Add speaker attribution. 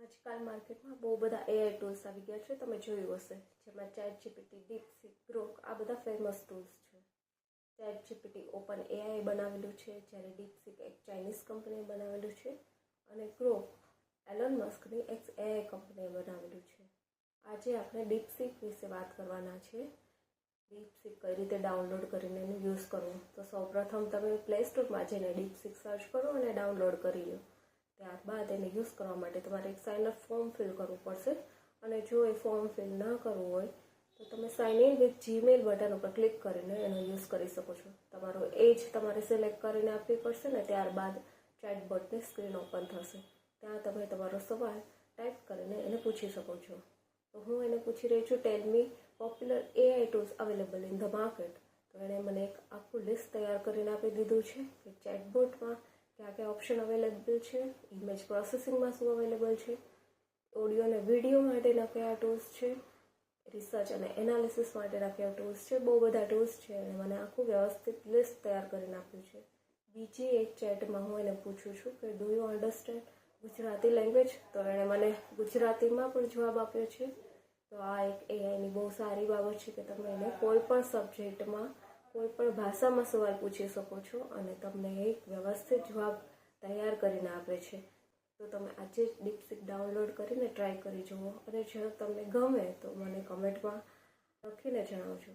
Speaker 1: આજકાલ માર્કેટમાં બહુ બધા એઆઈ ટૂલ્સ આવી ગયા છે, તમે જોયું હશે, જેમાં ચેટજીપીટી, ડીપસીક, ગ્રોક આ બધા ફેમસ ટૂલ્સ છે. ચેટજીપીટી ઓપન એઆઈ બનાવેલું છે, જ્યારે ડીપસીક એક ચાઇનીઝ કંપનીએ બનાવેલું છે અને ગ્રોક એલોન મસ્કની એક એઆઈ કંપનીએ બનાવેલું છે. આજે આપણે ડીપસીક વિશે વાત કરવાના છે. ડીપસીક કઈ રીતે ડાઉનલોડ કરીને એનું યુઝ કરવું. તો સૌપ્રથમ તમે પ્લે સ્ટોરમાં જઈને ડીપસીક સર્ચ કરો અને ડાઉનલોડ કરી લો. ત્યારબાદ એને યુઝ કરવા માટે તમારે એક સાઇન અપ ફોર્મ ફિલ કરવું પડશે અને જો એ ફોર્મ ફિલ ન કરવું હોય તો તમે sign in with Gmail button ઉપર ક્લિક કરીને એનો યુઝ કરી શકો છો. તમારો એજ તમારે સિલેક્ટ કરીને આપવી પડશે ને ત્યારબાદ ચેટબોટની સ્ક્રીન ઓપન થશે. ત્યાં તમે તમારો સવાલ ટાઈપ કરીને એને પૂછી શકો છો. તો હું એને પૂછી રહી છું, tell me popular AI tools available in the market. તો એણે મને એક આખું લિસ્ટ તૈયાર કરીને આપી દીધું છે કે ચેટબોટમાં કયા કયા ઓપ્શન અવેલેબલ છે, ઇમેજ પ્રોસેસિંગમાં શું અવેલેબલ છે, ઓડિયો અને વિડીયો માટેના કયા ટૂલ્સ છે, રિસર્ચ અને એનાલિસિસ માટેના કયા ટૂલ્સ છે. બહુ બધા ટૂલ્સ છે અને મને આખું વ્યવસ્થિત લિસ્ટ તૈયાર કરીને આપ્યું છે. બીજી એક ચેટમાં હું એને પૂછું છું કે do you understand Gujarati language, તો એણે મને ગુજરાતીમાં પણ જવાબ આપ્યો છે. તો આ એક એઆઈની બહુ સારી બાબત છે કે તમે એને કોઈ પણ સબ્જેક્ટમાં કોઈ પણ ભાષામાં સવાલ પૂછી શકો છો અને તમને એક વ્યવસ્થિત જવાબ તૈયાર કરીને આપે છે. તો તમે આજે જ ડીપસીક ડાઉનલોડ કરીને ટ્રાય કરી જુઓ અને જો તમને ગમે તો મને કમેન્ટમાં લખીને જણાવજો.